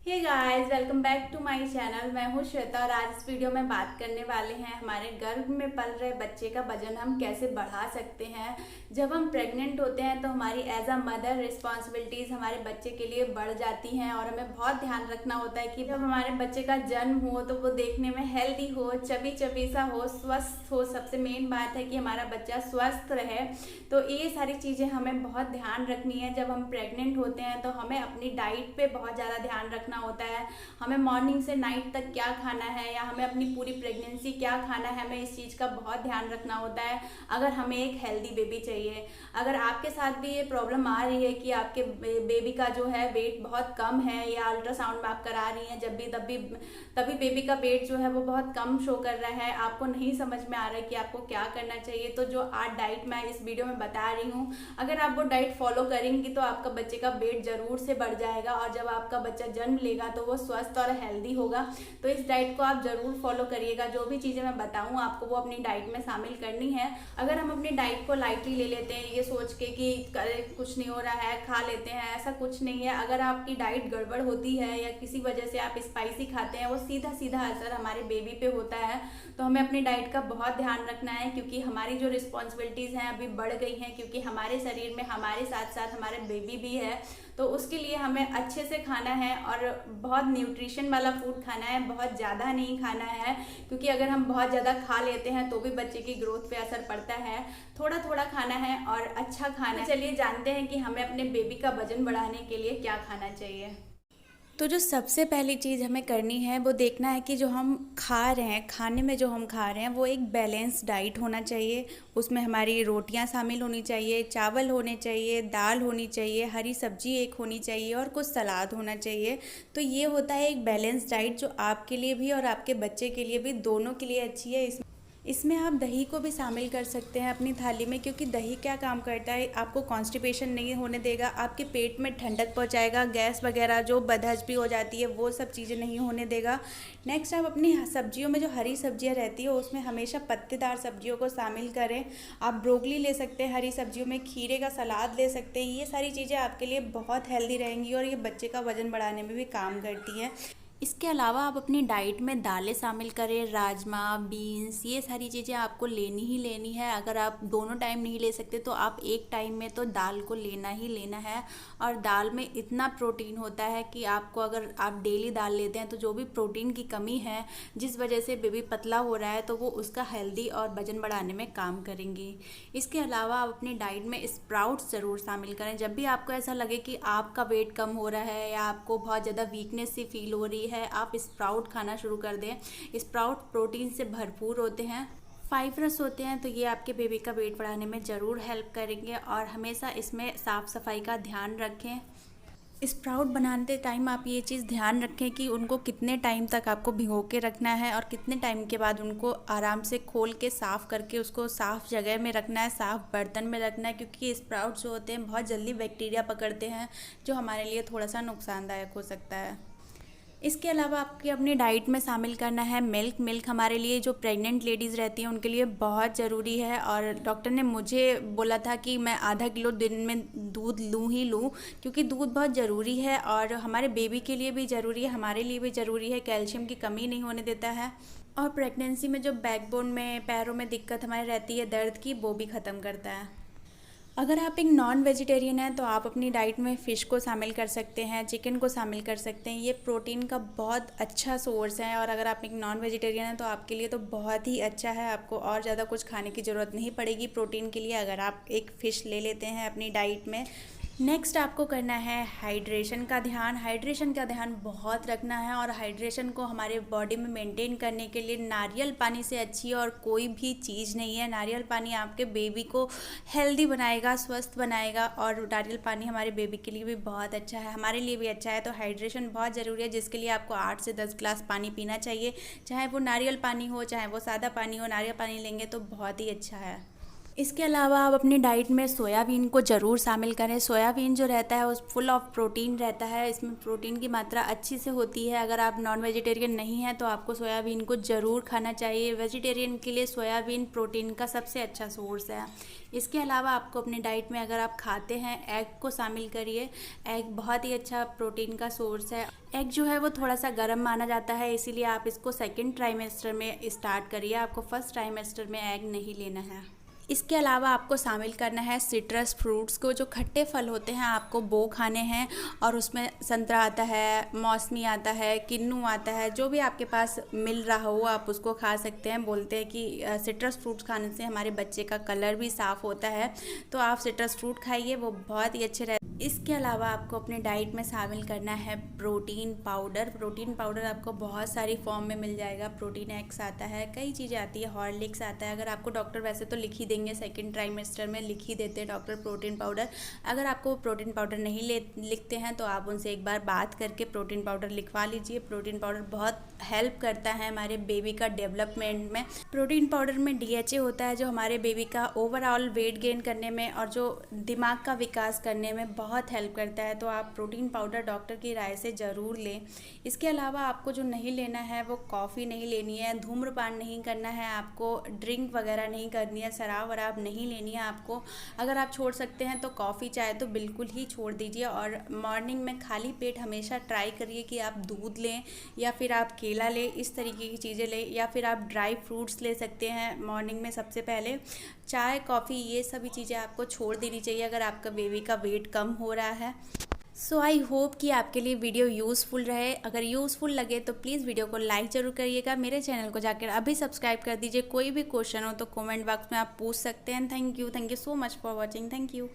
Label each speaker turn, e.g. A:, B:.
A: Hey guys, welcome back to my channel. मैं हूं श्वेता और आज इस वीडियो में बात करने वाले हैं हमारे गर्भ में पल रहे बच्चे का वजन हम कैसे बढ़ा सकते हैं। जब हम प्रेग्नेंट होते हैं तो हमारी एज अ मदर रिस्पॉन्सिबिलिटीज़ हमारे बच्चे के लिए बढ़ जाती हैं और हमें बहुत ध्यान रखना होता है कि जब हमारे बच्चे का जन्म हो तो वो देखने में हेल्दी हो, चबी चबी सा हो, स्वस्थ हो। सबसे मेन बात है कि हमारा बच्चा स्वस्थ रहे। तो ये सारी चीज़ें हमें बहुत ध्यान रखनी है। जब हम प्रेग्नेंट होते हैं तो हमें अपनी डाइट पे बहुत ज़्यादा ध्यान रखना होता है। हमें मॉर्निंग से नाइट तक क्या खाना है या हमें अपनी पूरी प्रेगनेंसी क्या खाना है, हमें इस चीज़ का बहुत ध्यान रखना होता है अगर हमें एक हेल्दी बेबी चाहिए। अगर आपके साथ भी ये प्रॉब्लम आ रही है कि आपके बेबी का जो है वेट बहुत कम है या अल्ट्रासाउंड में आप करा रही हैं जब भी तभी बेबी का वेट जो है वो बहुत कम शो कर रहा है, आपको नहीं समझ में आ रहा है कि आपको क्या करना चाहिए, तो जो आज डाइट मैं इस वीडियो में बता रही हूँ, अगर आप वो डाइट फॉलो करेंगी तो आपका बच्चे का वेट जरूर से बढ़ जाएगा और जब आपका बच्चा जन्म लेगा तो वो स्वस्थ और हेल्दी होगा। तो इस डाइट को आप जरूर फॉलो करिएगा। जो भी चीज़ें मैं बताऊँ आपको वो अपनी डाइट में शामिल करनी है। अगर हम अपनी डाइट को लाइटली ले लेते हैं ये सोच के कि कुछ नहीं हो रहा है, खा लेते हैं, ऐसा कुछ नहीं है। अगर आपकी डाइट गड़बड़ होती है या किसी वजह से आप स्पाइसी खाते हैं, वो सीधा सीधा असर हमारे बेबी पे होता है। तो हमें अपनी डाइट का बहुत ध्यान रखना है क्योंकि हमारी जो रिस्पॉन्सिबिलिटीज़ हैं अभी बढ़ गई हैं, क्योंकि हमारे शरीर में हमारे साथ साथ हमारे बेबी भी है। तो उसके लिए हमें अच्छे से खाना है और बहुत न्यूट्रिशन वाला फूड खाना है, बहुत ज़्यादा नहीं खाना है, क्योंकि अगर हम बहुत ज़्यादा खा लेते हैं तो भी बच्चे की ग्रोथ पे असर पड़ता है। थोड़ा थोड़ा खाना है और अच्छा खाना है। चलिए जानते हैं कि हमें अपने बेबी का वजन बढ़ाने के लिए क्या खाना चाहिए। तो जो सबसे पहली चीज़ हमें करनी है वो देखना है कि जो हम खा रहे हैं, खाने में जो हम खा रहे हैं वो एक बैलेंस डाइट होना चाहिए। उसमें हमारी रोटियां शामिल होनी चाहिए, चावल होने चाहिए, दाल होनी चाहिए, हरी सब्जी एक होनी चाहिए और कुछ सलाद होना चाहिए। तो ये होता है एक बैलेंस डाइट जो आपके लिए भी और आपके बच्चे के लिए भी, दोनों के लिए अच्छी है। इसमें आप दही को भी शामिल कर सकते हैं अपनी थाली में, क्योंकि दही क्या काम करता है, आपको कॉन्स्टिपेशन नहीं होने देगा, आपके पेट में ठंडक पहुंचाएगा, गैस वगैरह जो बदहजमी हो जाती है वो सब चीज़ें नहीं होने देगा। नेक्स्ट, आप अपनी सब्जियों में जो हरी सब्जियां रहती है उसमें हमेशा पत्तेदार सब्जियों को शामिल करें। आप ब्रोकली ले सकते हैं हरी सब्जियों में, खीरे का सलाद ले सकते हैं। ये सारी चीज़ें आपके लिए बहुत हेल्दी रहेंगी और ये बच्चे का वजन बढ़ाने में भी काम करती हैं। इसके अलावा आप अपनी डाइट में दालें शामिल करें, राजमा, बीन्स, ये सारी चीज़ें आपको लेनी ही लेनी है। अगर आप दोनों टाइम नहीं ले सकते तो आप एक टाइम में तो दाल को लेना ही लेना है। और दाल में इतना प्रोटीन होता है कि आपको, अगर आप डेली दाल लेते हैं तो जो भी प्रोटीन की कमी है जिस वजह से बेबी पतला हो रहा है तो वो उसका हेल्दी और वजन बढ़ाने में काम करेंगी। इसके अलावा आप अपनी डाइट में स्प्राउट्स ज़रूर शामिल करें। जब भी आपको ऐसा लगे कि आपका वेट कम हो रहा है या आपको बहुत ज़्यादा वीकनेस सी फील हो रही है, आप स्प्राउट खाना शुरू कर दें। स्प्राउट प्रोटीन से भरपूर होते हैं, फाइबरस होते हैं, तो ये आपके बेबी का वेट बढ़ाने में ज़रूर हेल्प करेंगे। और हमेशा इसमें साफ़ सफाई का ध्यान रखें। स्प्राउट बनाते टाइम आप ये चीज़ ध्यान रखें कि उनको कितने टाइम तक आपको भिगो के रखना है और कितने टाइम के बाद उनको आराम से खोल के साफ़ करके उसको साफ़ जगह में रखना है, साफ़ बर्तन में रखना है, क्योंकि स्प्राउट जो होते हैं बहुत जल्दी बैक्टीरिया पकड़ते हैं जो हमारे लिए थोड़ा सा नुकसानदायक हो सकता है। इसके अलावा आपकी अपनी डाइट में शामिल करना है मिल्क। मिल्क हमारे लिए, जो प्रेग्नेंट लेडीज़ रहती हैं उनके लिए बहुत ज़रूरी है। और डॉक्टर ने मुझे बोला था कि मैं आधा किलो दिन में दूध लूँ ही लूँ, क्योंकि दूध बहुत ज़रूरी है और हमारे बेबी के लिए भी ज़रूरी है, हमारे लिए भी ज़रूरी है। कैल्शियम की कमी नहीं होने देता है और प्रेगनेंसी में जो बैकबोन में, पैरों में दिक्कत हमारे रहती है दर्द की, वो भी ख़त्म करता है। अगर आप एक नॉन वेजिटेरियन हैं तो आप अपनी डाइट में फ़िश को शामिल कर सकते हैं, चिकन को शामिल कर सकते हैं। ये प्रोटीन का बहुत अच्छा सोर्स है और अगर आप एक नॉन वेजिटेरियन हैं तो आपके लिए तो बहुत ही अच्छा है। आपको और ज़्यादा कुछ खाने की ज़रूरत नहीं पड़ेगी प्रोटीन के लिए, अगर आप एक फ़िश ले लेते हैं अपनी डाइट में। नेक्स्ट आपको करना है हाइड्रेशन का ध्यान। हाइड्रेशन का ध्यान बहुत रखना है और हाइड्रेशन को हमारे बॉडी में मेंटेन करने के लिए नारियल पानी से अच्छी और कोई भी चीज़ नहीं है। नारियल पानी आपके बेबी को हेल्दी बनाएगा, स्वस्थ बनाएगा और नारियल पानी हमारे बेबी के लिए भी बहुत अच्छा है, हमारे लिए भी अच्छा है। तो हाइड्रेशन बहुत ज़रूरी है, जिसके लिए आपको 8 से 10 ग्लास पानी पीना चाहिए, चाहे वो नारियल पानी हो चाहे वो सादा पानी हो। नारियल पानी लेंगे तो बहुत ही अच्छा है। इसके अलावा आप अपनी डाइट में सोयाबीन को ज़रूर शामिल करें। सोयाबीन जो रहता है उस फुल ऑफ प्रोटीन रहता है, इसमें प्रोटीन की मात्रा अच्छी से होती है। अगर आप नॉन वेजिटेरियन नहीं हैं तो आपको सोयाबीन को ज़रूर खाना चाहिए। वेजिटेरियन के लिए सोयाबीन प्रोटीन का सबसे अच्छा सोर्स है। इसके अलावा आपको अपनी डाइट में अगर आप खाते हैं एग को शामिल करिए। एग बहुत ही अच्छा प्रोटीन का सोर्स है। एग जो है वो थोड़ा सा गर्म माना जाता है, इसीलिए आप इसको सेकेंड ट्राइमेस्टर में स्टार्ट करिए। आपको फर्स्ट ट्राइमेस्टर में एग नहीं लेना है। इसके अलावा आपको शामिल करना है सिट्रस फ्रूट्स को। जो खट्टे फल होते हैं आपको वो खाने हैं, और उसमें संतरा आता है, मौसमी आता है, किन्नू आता है, जो भी आपके पास मिल रहा हो आप उसको खा सकते हैं। बोलते हैं कि सिट्रस फ्रूट्स खाने से हमारे बच्चे का कलर भी साफ़ होता है, तो आप सिट्रस फ्रूट खाइए, वो बहुत ही अच्छे रहते हैं। इसके अलावा आपको अपने डाइट में शामिल करना है प्रोटीन पाउडर। प्रोटीन पाउडर आपको बहुत सारी फॉर्म में मिल जाएगा। प्रोटीन एक्स आता है, कई चीज़ें आती है, हॉर्लिक्स आता है। अगर आपको डॉक्टर वैसे तो लिख ही देंगे, सेकंड ट्राइमेस्टर में लिख ही देते हैं डॉक्टर प्रोटीन पाउडर। अगर आपको प्रोटीन पाउडर नहीं लिखते हैं तो आप उनसे एक बार बात करके प्रोटीन पाउडर लिखवा लीजिए। प्रोटीन पाउडर बहुत हेल्प करता है हमारे बेबी का डेवलपमेंट में। प्रोटीन पाउडर में DHA होता है, जो हमारे बेबी का ओवरऑल वेट गेन करने में और जो दिमाग का विकास करने में बहुत हेल्प करता है। तो आप प्रोटीन पाउडर डॉक्टर की राय से ज़रूर लें। इसके अलावा आपको जो नहीं लेना है वो कॉफ़ी नहीं लेनी है, धूम्रपान नहीं करना है, आपको ड्रिंक वगैरह नहीं करनी है, शराब वराब नहीं लेनी है आपको। अगर आप छोड़ सकते हैं तो कॉफ़ी चाय तो बिल्कुल ही छोड़ दीजिए। और मॉर्निंग में खाली पेट हमेशा ट्राई करिए कि आप दूध लें या फिर आप केला लें, इस तरीके की चीज़ें लें, या फिर आप ड्राई फ्रूट्स ले सकते हैं मॉर्निंग में। सबसे पहले चाय कॉफ़ी ये सभी चीज़ें आपको छोड़ देनी चाहिए अगर आपका बेबी का वेट कम हो रहा है। सो आई होप कि आपके लिए वीडियो यूज़फुल रहे। अगर यूज़फुल लगे तो प्लीज़ वीडियो को लाइक ज़रूर करिएगा। मेरे चैनल को जाकर अभी सब्सक्राइब कर दीजिए। कोई भी क्वेश्चन हो तो कमेंट बॉक्स में आप पूछ सकते हैं। Thank you so much for watching. Thank you.